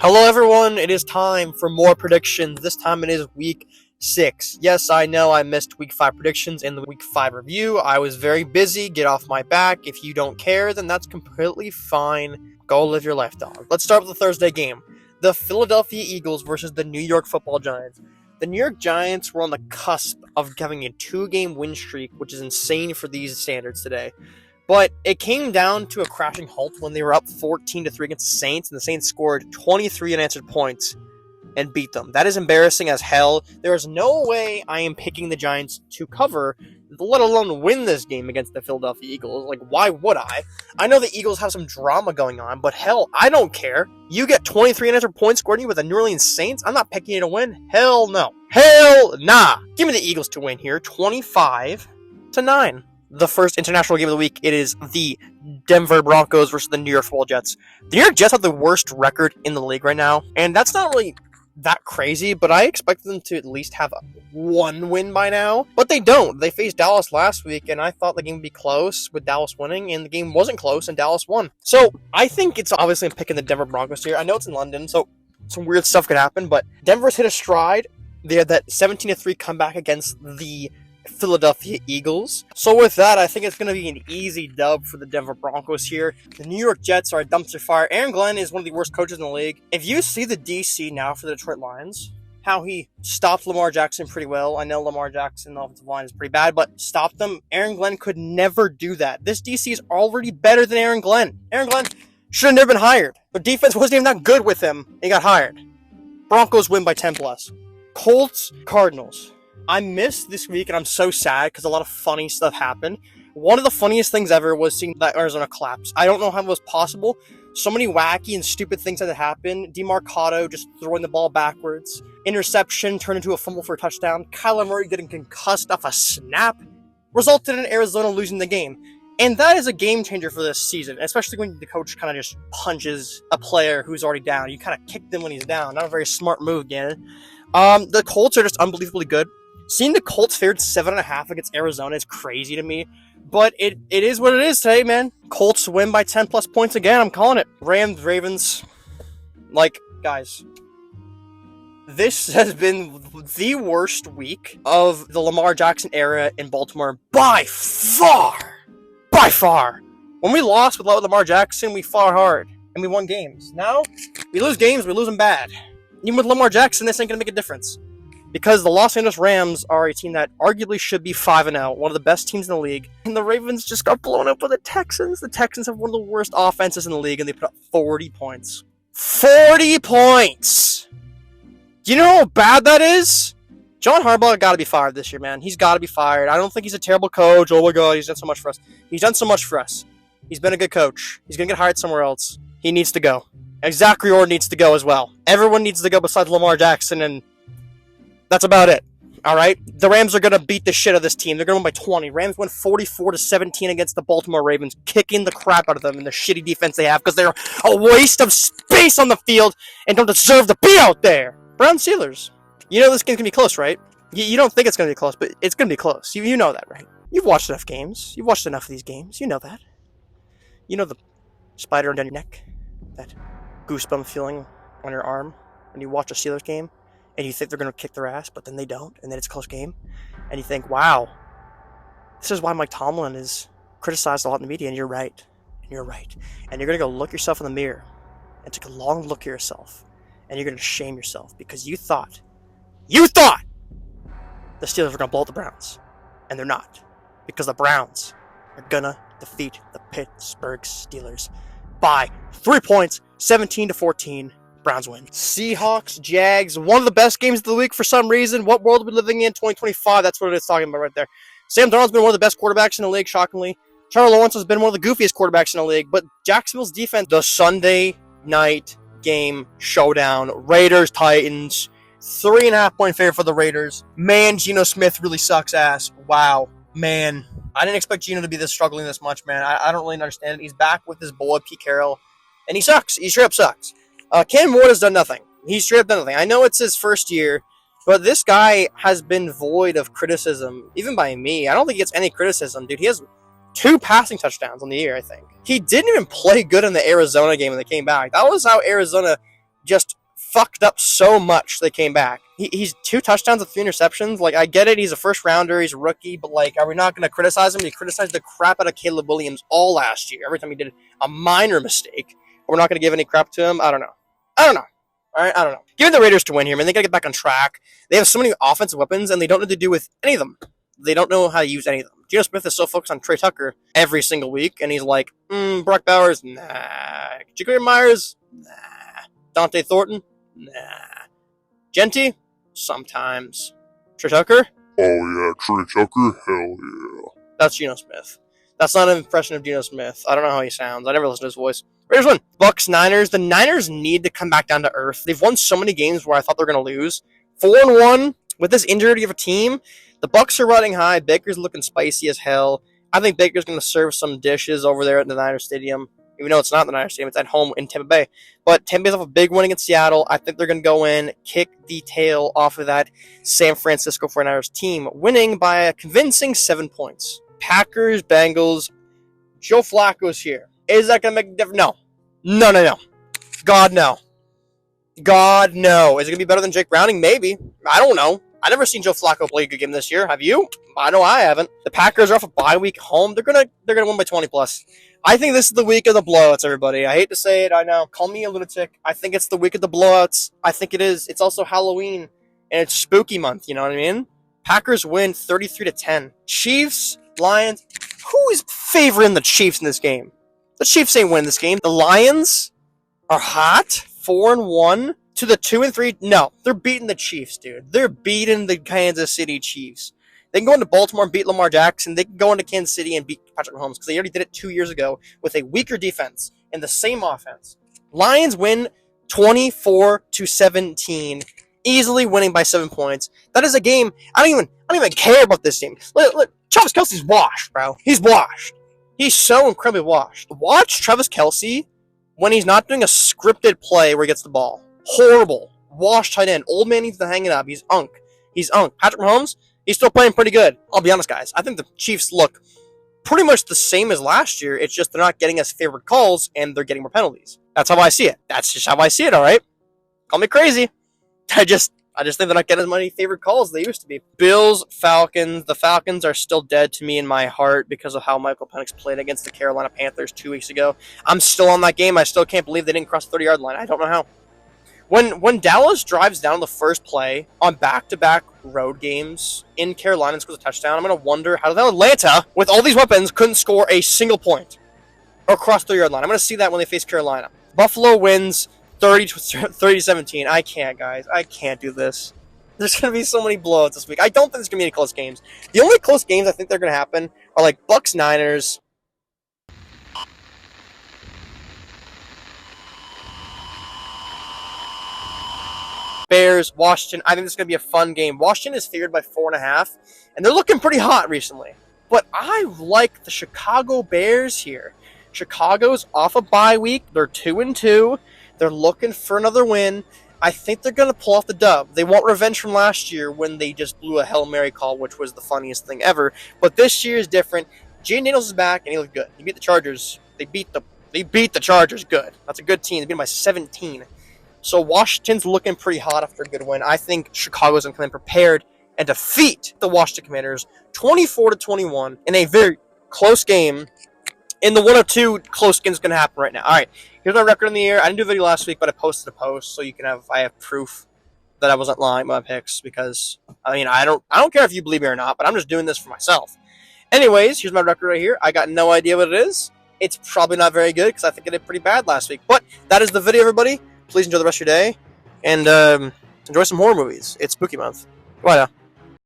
Hello, everyone. It is time for more predictions. This time it is week 6. Yes, I know I missed week 5 predictions in the week 5 review. I was very busy. Get off my back. If you don't care, then that's completely fine. Go live your life, dog. Let's start with the Thursday game. The Philadelphia Eagles versus the New York Football Giants. The New York Giants were on the cusp of having a 2-game win streak, which is insane for these standards today. But it came down to a crashing halt when they were up 14-3 against the Saints, and the Saints scored 23 unanswered points and beat them. That is embarrassing as hell. There is no way I am picking the Giants to cover, let alone win this game against the Philadelphia Eagles. Like, why would I? I know the Eagles have some drama going on, but hell, I don't care. You get 23 unanswered points scored with the New Orleans Saints? I'm not picking you to win. Hell no. Hell nah. Give me the Eagles to win here, 25-9. The first international game of the week, it is the Denver Broncos versus the New York Football Jets. The New York Jets have the worst record in the league right now, and that's not really that crazy, but I expected them to at least have one win by now, but they don't. They faced Dallas last week, and I thought the game would be close with Dallas winning, and the game wasn't close, and Dallas won. So I think it's obviously I'm picking the Denver Broncos here. I know it's in London, so some weird stuff could happen, but Denver's hit a stride. They had that 17-3 comeback against the Philadelphia Eagles. So with that, I think it's going to be an easy dub for the Denver Broncos here. The New York Jets are a dumpster fire. Aaron Glenn is one of the worst coaches in the league. If you see the DC now for the Detroit Lions, how he stopped Lamar Jackson pretty well. I know Lamar Jackson, the offensive line, is pretty bad, but stopped them. Aaron Glenn could never do that. This DC is already better than Aaron Glenn. Aaron Glenn should have never been hired. The defense wasn't even that good with him. He got hired. Broncos win by 10+. Colts, Cardinals. I missed this week, and I'm so sad because a lot of funny stuff happened. One of the funniest things ever was seeing that Arizona collapse. I don't know how it was possible. So many wacky and stupid things had to happen. DeMarcado just throwing the ball backwards. Interception turned into a fumble for a touchdown. Kyler Murray getting concussed off a snap. Resulted in Arizona losing the game. And that is a game changer for this season, especially when the coach kind of just punches a player who's already down. You kind of kick them when he's down. Not a very smart move, again. The Colts are just unbelievably good. Seeing the Colts fared 7.5 against Arizona is crazy to me, but it is what it is today, man. Colts win by 10+ points again. I'm calling it. Rams, Ravens. Like, guys, this has been the worst week of the Lamar Jackson era in Baltimore by far. By far. When we lost with Lamar Jackson, we fought hard and we won games. Now, we lose games, we lose them bad. Even with Lamar Jackson, this ain't going to make a difference. Because the Los Angeles Rams are a team that arguably should be 5-0, one of the best teams in the league. And the Ravens just got blown up by the Texans. The Texans have one of the worst offenses in the league, and they put up 40 points. 40 points! Do you know how bad that is? John Harbaugh got to be fired this year, man. He's got to be fired. I don't think he's a terrible coach. Oh my god, he's done so much for us. He's done so much for us. He's been a good coach. He's going to get hired somewhere else. He needs to go. And Zach Rior needs to go as well. Everyone needs to go besides Lamar Jackson, and that's about it. Alright? The Rams are going to beat the shit out of this team. They're going to win by 20. Rams win 44-17 against the Baltimore Ravens, kicking the crap out of them in the shitty defense they have because they're a waste of space on the field and don't deserve to be out there. Browns Steelers. You know this game's going to be close, right? You don't think it's going to be close, but it's going to be close. You know that, right? You've watched enough games. You've watched enough of these games. You know that. You know the spider on your neck? That goosebump feeling on your arm when you watch a Steelers game? And you think they're going to kick their ass, but then they don't, and then it's a close game. And you think, wow, this is why Mike Tomlin is criticized a lot in the media, and you're right. And you're right. And you're going to go look yourself in the mirror and take a long look at yourself, and you're going to shame yourself because you thought the Steelers were going to blow out the Browns. And they're not. Because the Browns are going to defeat the Pittsburgh Steelers by 3 points, 17-14. Browns win. Seahawks, Jags, one of the best games of the week for some reason. What world are we living in? 2025, that's what it's talking about right there. Sam Darnold's been one of the best quarterbacks in the league, shockingly. Trevor Lawrence has been one of the goofiest quarterbacks in the league, but Jacksonville's defense, the Sunday night game showdown, Raiders, Titans, 3.5 point favorite for the Raiders. Man, Geno Smith really sucks ass. Wow, man. I didn't expect Geno to be struggling this much, man. I don't really understand it. He's back with his boy, Pete Carroll, and he sucks. He straight up sucks. Cam Ward has done nothing. He's straight up done nothing. I know it's his first year, but this guy has been void of criticism, even by me. I don't think he gets any criticism, dude. He has 2 passing touchdowns on the year, I think. He didn't even play good in the Arizona game when they came back. That was how Arizona just fucked up so much they came back. He's 2 touchdowns and 3 interceptions. Like, I get it, he's a first rounder, he's a rookie, but like, are we not going to criticize him? He criticized the crap out of Caleb Williams all last year. Every time he did a minor mistake, we're not going to give any crap to him. I don't know. All right, I don't know. Give the Raiders to win here, man. They got to get back on track. They have so many offensive weapons, and they don't know what to do with any of them. They don't know how to use any of them. Geno Smith is so focused on Trey Tucker every single week, and he's like, Brock Bowers, nah. Jacoby Myers, nah. Dante Thornton, nah. Genty, sometimes. Trey Tucker? Oh yeah, Trey Tucker, hell yeah. That's Geno Smith. That's not an impression of Geno Smith. I don't know how he sounds. I never listen to his voice. Raiders win. Bucks, Niners. The Niners need to come back down to earth. They've won so many games where I thought they were going to lose. 4-1 with this injury of a team. The Bucks are riding high. Baker's looking spicy as hell. I think Baker's going to serve some dishes over there at the Niners Stadium. Even though it's not the Niners Stadium, it's at home in Tampa Bay. But Tampa Bay's off a big win against Seattle. I think they're going to go in, kick the tail off of that San Francisco 49ers team, winning by a convincing 7 points. Packers, Bengals. Joe Flacco's here. Is that going to make a difference? No. No. God, no. God, no. Is it going to be better than Jake Browning? Maybe. I don't know. I've never seen Joe Flacco play a good game this year. Have you? I know I haven't. The Packers are off a bye week home. They're gonna win by 20 plus. I think this is the week of the blowouts, everybody. I hate to say it. I know. Call me a lunatic. I think it's the week of the blowouts. I think it is. It's also Halloween, and it's spooky month. You know what I mean? Packers win 33-10. Chiefs, Lions. Who is favoring the Chiefs in this game? The Chiefs ain't winning this game. The Lions are hot. 4-1 to the 2-3. No, they're beating the Chiefs, dude. They're beating the Kansas City Chiefs. They can go into Baltimore and beat Lamar Jackson. They can go into Kansas City and beat Patrick Mahomes because they already did it 2 years ago with a weaker defense and the same offense. Lions win 24-17, easily winning by 7 points. That is a game. I don't even care about this game. Look, Travis Kelce's washed, bro. He's washed. He's so incredibly washed. Watch Travis Kelce when he's not doing a scripted play where he gets the ball. Horrible. Washed tight end. Old man needs to hang it up. He's unk. Patrick Mahomes, he's still playing pretty good. I'll be honest, guys. I think the Chiefs look pretty much the same as last year. It's just they're not getting as favored calls, and they're getting more penalties. That's how I see it. That's just how I see it, all right? Call me crazy. I just think they're not getting as many favored calls as they used to be. Bills, Falcons. The Falcons are still dead to me in my heart because of how Michael Penix played against the Carolina Panthers 2 weeks ago. I'm still on that game. I still can't believe they didn't cross the 30-yard line. I don't know how. When Dallas drives down the first play on back-to-back road games in Carolina and scores a touchdown, I'm going to wonder how the hell Atlanta, with all these weapons, couldn't score a single point or cross the 30-yard line. I'm going to see that when they face Carolina. Buffalo wins 30-17. I can't, guys. I can't do this. There's going to be so many blowouts this week. I don't think there's going to be any close games. The only close games I think they're going to happen are like Bucks, Niners, Bears, Washington. I think this is going to be a fun game. Washington is favored by 4.5, and they're looking pretty hot recently. But I like the Chicago Bears here. Chicago's off a bye week. They're 2-2. They're looking for another win. I think they're going to pull off the dub. They want revenge from last year when they just blew a Hail Mary call, which was the funniest thing ever. But this year is different. Jayden Daniels is back, and he looked good. He beat the Chargers. They beat the Chargers good. That's a good team. They beat them by 17. So Washington's looking pretty hot after a good win. I think Chicago's going to come in prepared and defeat the Washington Commanders 24-21 in a very close game. In the one of two close games going to happen right now. All right, here's my record in the year. I didn't do a video last week, but I posted a post so I have proof that I wasn't lying about my picks because I don't care if you believe me or not, but I'm just doing this for myself. Anyways, here's my record right here. I got no idea what it is. It's probably not very good because I think I did pretty bad last week. But that is the video, everybody. Please enjoy the rest of your day, and enjoy some horror movies. It's spooky month. Bye now.